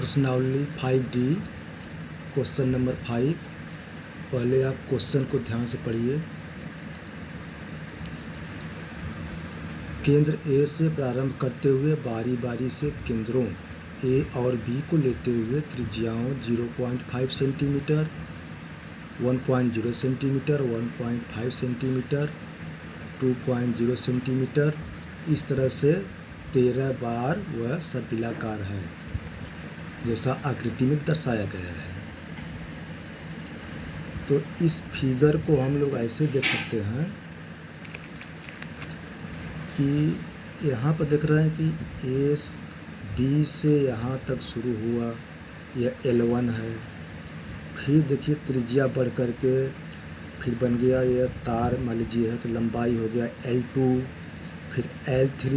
प्रश्नावली 5D question number 5। पहले आप क्वेश्चन को ध्यान से पढ़िए। केंद्र ए से प्रारंभ करते हुए बारी बारी से केंद्रों ए और बी को लेते हुए त्रिज्याओं 0.5 सेंटीमीटर, 1.0 सेंटीमीटर, 1.5 सेंटीमीटर, 2.0 सेंटीमीटर इस तरह से 13 बार वह सर्पिलाकार है जैसा आकृति में दर्शाया गया है। तो इस फिगर को हम लोग ऐसे देख सकते हैं कि यहाँ पर देख रहे हैं कि ए बी से यहाँ तक शुरू हुआ, यह L1 है। फिर देखिए त्रिज्या बढ़ कर के फिर बन गया यह तार, मान लीजिए है तो लंबाई हो गया L2, फिर L3,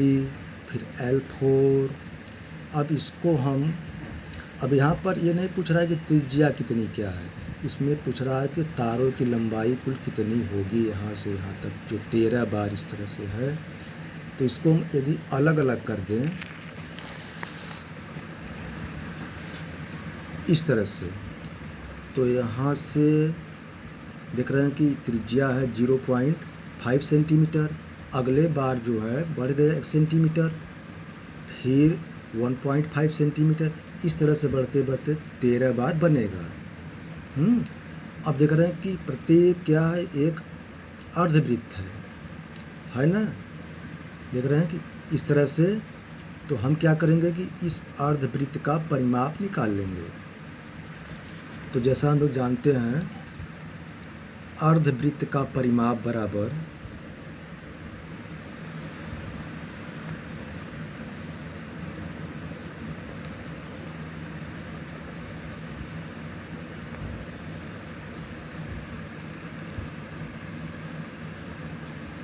फिर L4। अब इसको हम यहाँ पर ये नहीं पूछ रहा है कि त्रिज्या कितनी क्या है, इसमें पूछ रहा है कि तारों की लंबाई कुल कितनी होगी यहाँ से यहाँ तक, जो 13 बार इस तरह से है। तो इसको हम यदि अलग अलग कर दें इस तरह से, तो यहाँ से देख रहे हैं कि त्रिज्या है 0.5 सेंटीमीटर, अगले बार जो है बढ़ गया 1 सेंटीमीटर, फिर 1.5 सेंटीमीटर, इस तरह से बढ़ते बढ़ते 13 बार बनेगा। अब देख रहे हैं कि प्रत्येक क्या है, एक अर्धवृत्त है ना। देख रहे हैं कि इस तरह से, तो हम क्या करेंगे कि इस अर्धवृत्त का परिमाप निकाल लेंगे। तो जैसा हम लोग जानते हैं अर्धवृत्त का परिमाप बराबर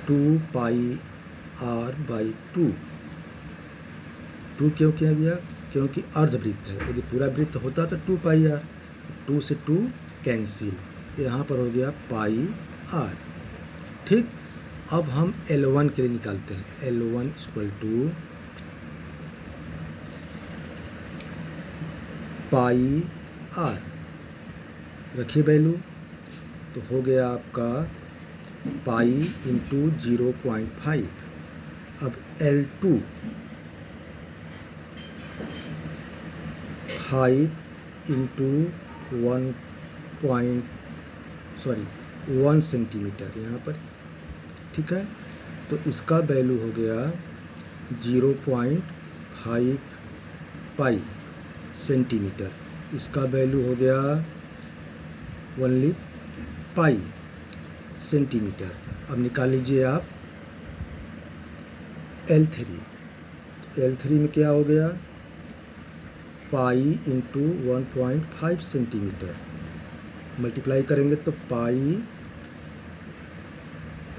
टू पाई आर बाई 2। क्यों किया गया? क्योंकि अर्धवृत्त है। यदि पूरा वृत्त होता तो 2 पाई आर, 2 से 2 कैंसिल, यहाँ पर हो गया पाई आर। ठीक, अब हम L1 के लिए निकालते हैं। L1 equal to pi r, रखिए वैल्यू, तो हो गया आपका पाई इंटू 0.5। अब L2 5 इंटू 1 सेंटीमीटर यहाँ पर, ठीक है। तो इसका वैल्यू हो गया 0.5 पाई सेंटीमीटर, इसका वैल्यू हो गया ओनली पाई सेंटीमीटर। अब निकाल लीजिए आप L3। L3 में क्या हो गया, पाई इंटू 1.5 सेंटीमीटर, मल्टीप्लाई करेंगे तो पाई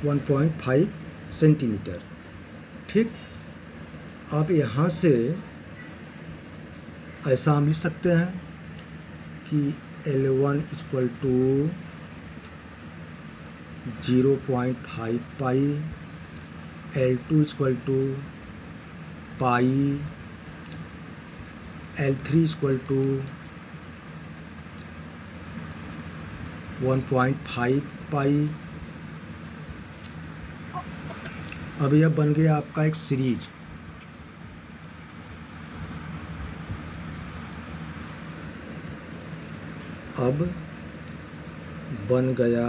1.5 सेंटीमीटर। ठीक, अब यहाँ से ऐसा हम लिख सकते हैं कि L1 equal to 0.5 pi, L2 equal to pi, L3 equal to 1.5 pi. अब यह बन गया आपका एक सीरीज। अब बन गया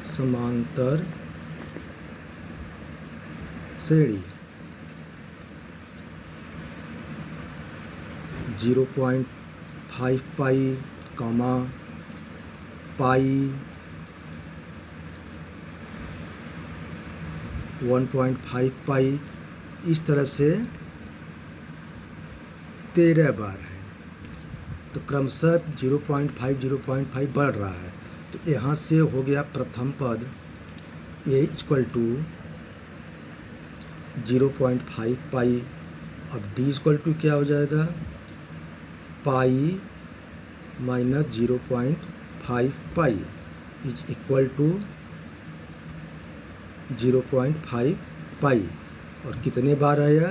समांतर श्रेणी। 0.5 पाई कॉमा पाई, 1.5 पाई, इस तरह से 13 बार है। तो क्रमशः 0.5 बढ़ रहा है। तो यहाँ से हो गया प्रथम पद A इक्वल टू 0.5 पाई। अब D इक्वल टू क्या हो जाएगा, pi minus 0.5 pi is equal to 0.5 pi. और कितने बार आया,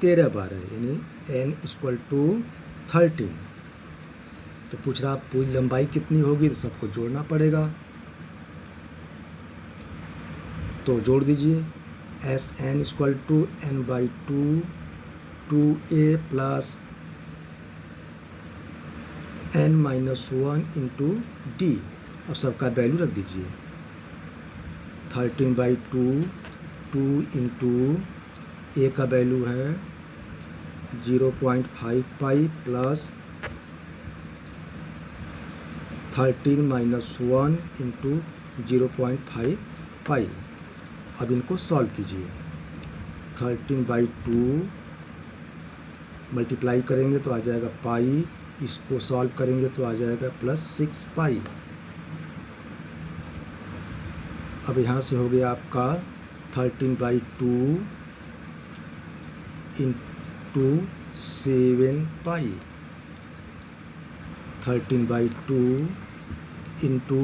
13 बार है, यानी n इक्वल टू 13। तो पूछ रहा पूरी लंबाई कितनी होगी, तो सबको जोड़ना पड़ेगा। तो जोड़ दीजिए, s n equal to n by two a plus n minus 1 into d. अब सबका वैल्यू रख दीजिए, 13/2 2 इंटू ए का वैल्यू है 0.5 पाई प्लस 13 माइनस 1 इंटू 0.5 पाई। अब इनको सॉल्व कीजिए, 13/2 मल्टीप्लाई करेंगे तो आ जाएगा पाई, इसको सॉल्व करेंगे तो आ जाएगा प्लस 6 पाई। अब यहाँ से हो गया आपका 13/2 इंटू 7 पाई, 13/2 इंटू